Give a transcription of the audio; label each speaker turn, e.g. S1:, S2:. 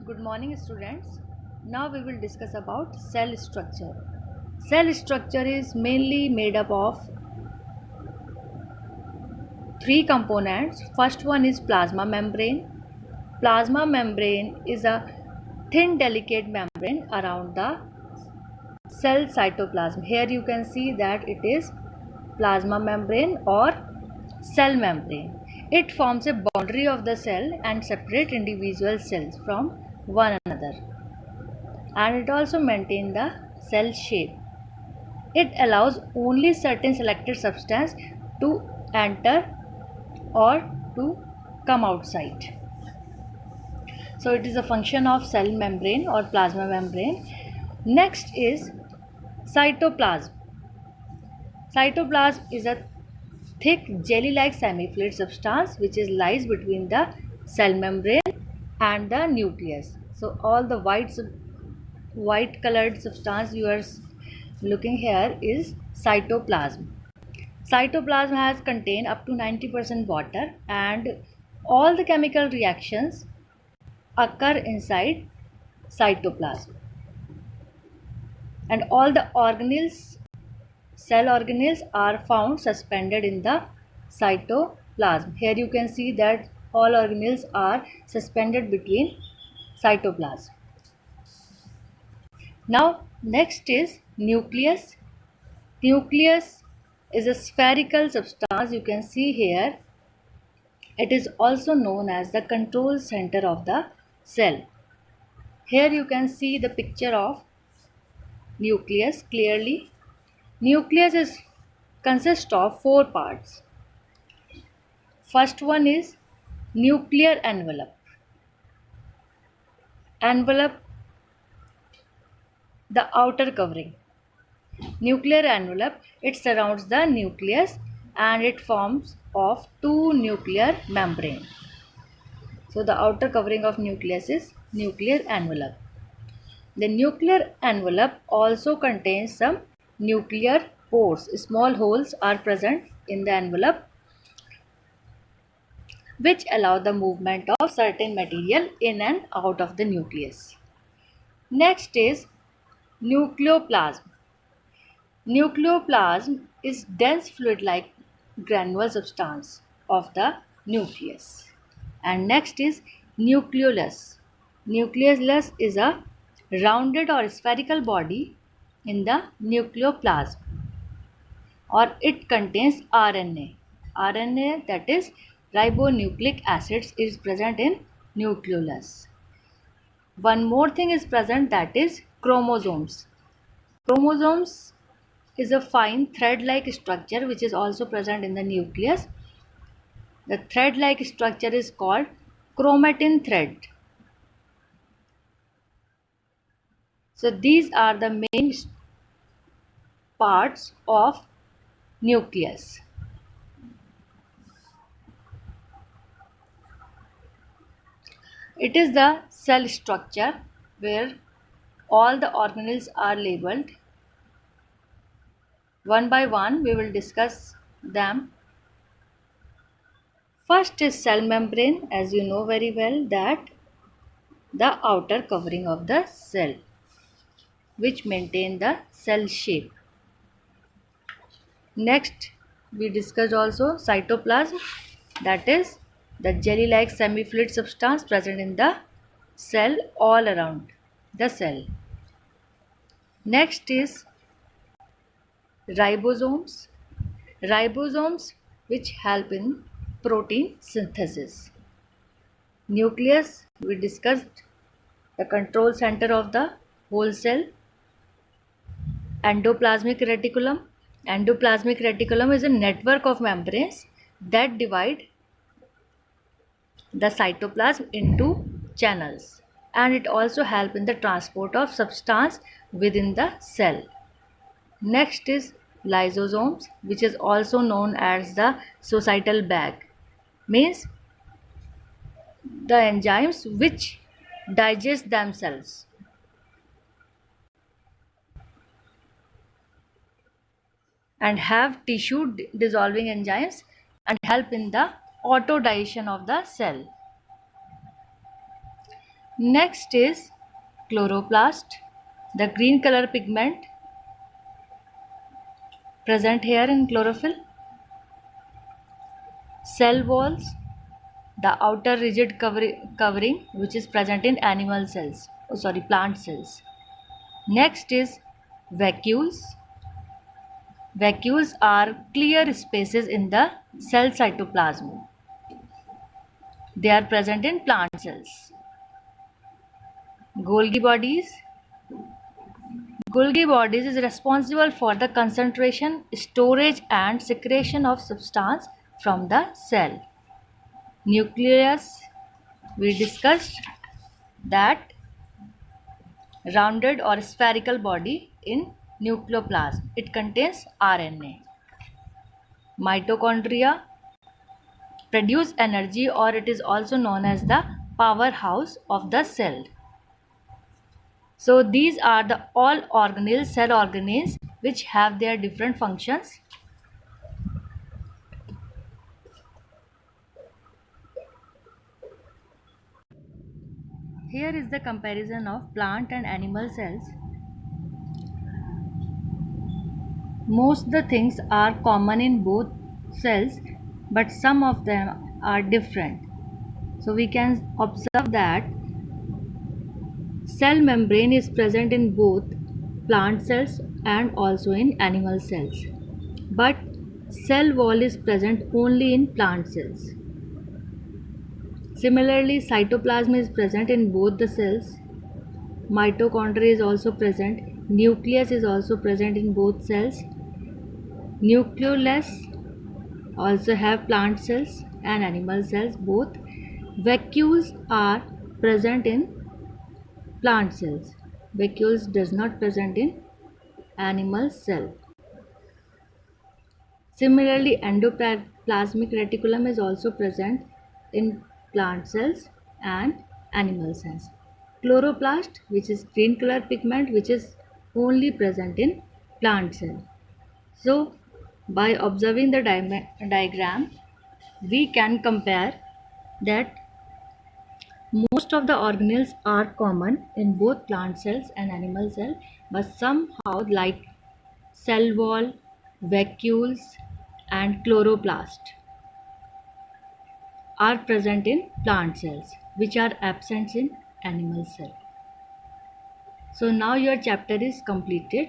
S1: Good morning, students. Now we will discuss about cell structure. Cell structure is mainly made up of three components. First one is plasma membrane. Plasma membrane is a thin delicate membrane around the cell cytoplasm. Here you can see that it is plasma membrane or cell membrane. It forms a boundary of the cell and separate individual cells from one another, and it also maintains the cell shape. It allows only certain selected substance to enter or to come outside. So it is a function of cell membrane or plasma membrane. Next is cytoplasm. Cytoplasm is a thick jelly-like semi-fluid substance which lies between the cell membrane and the nucleus. So all the white colored substance you are looking here is cytoplasm. Cytoplasm has contained up to 90% water, and all the chemical reactions occur inside cytoplasm, and all the cell organelles are found suspended in the cytoplasm. Here you can see that all organelles are suspended between cytoplasm. Now next is nucleus. Nucleus is a spherical substance you can see here. It is also known as the control center of the cell. Here you can see the picture of nucleus clearly. Nucleus consists of four parts. First one is nuclear envelope. Envelope, the outer covering. Nuclear envelope, it surrounds the nucleus and it forms of two nuclear membrane. So the outer covering of nucleus is nuclear envelope. The nuclear envelope also contains some nuclear pores. Small holes are present in the envelope which allow the movement of certain material in and out of the nucleus. Next is nucleoplasm. Nucleoplasm is dense fluid-like granular substance of the nucleus. And next is nucleolus. Nucleolus is a rounded or spherical body in the nucleoplasm, or it contains RNA. RNA, that is ribonucleic acids, is present in nucleolus. One more thing is present, that is chromosomes. Chromosomes is a fine thread-like structure which is also present in the nucleus. The thread-like structure is called chromatin thread. So these are the main parts of nucleus. It is the cell structure where all the organelles are labeled. One by one we will discuss them. First is cell membrane. As you know very well that the outer covering of the cell which maintain the cell shape. Next we discussed also cytoplasm, that is the jelly-like semi-fluid substance present in the cell all around the cell. Next is ribosomes. Ribosomes which help in protein synthesis. Nucleus, we discussed the control center of the whole cell. Endoplasmic reticulum. Endoplasmic reticulum is a network of membranes that divide the cytoplasm into channels, and it also helps in the transport of substance within the cell. Next is lysosomes, which is also known as the societal bag, means the enzymes which digest themselves. And have tissue dissolving enzymes and help in the auto digestion of the cell. Next is chloroplast, the green color pigment present here in chlorophyll. Cell walls, the outer rigid covering which is present in animal cells, plant cells. Next is vacuoles. Vacuoles are clear spaces in the cell cytoplasm. They are present in plant cells. Golgi bodies. Golgi bodies is responsible for the concentration, storage and secretion of substance from the cell. Nucleus, we discussed that rounded or spherical body in nucleoplasm. It contains RNA. Mitochondria produce energy, or it is also known as the powerhouse of the cell. So these are the all organelles, cell organelles, which have their different functions. Here is the comparison of plant and animal cells. Most the things are common in both cells, but some of them are different. So we can observe that cell membrane is present in both plant cells and also in animal cells. But cell wall is present only in plant cells. Similarly, cytoplasm is present in both the cells. Mitochondria is also present. Nucleus is also present in both cells. Nucleolus also have plant cells and animal cells both. Vacuoles are present in plant cells. Vacuoles does not present in animal cell. Similarly, endoplasmic reticulum is also present in plant cells and animal cells. Chloroplast, which is green color pigment, which is only present in plant cell. So, by observing the diagram, we can compare that most of the organelles are common in both plant cells and animal cells, but somehow like cell wall, vacuoles and chloroplast are present in plant cells which are absent in animal cell. So now your chapter is completed.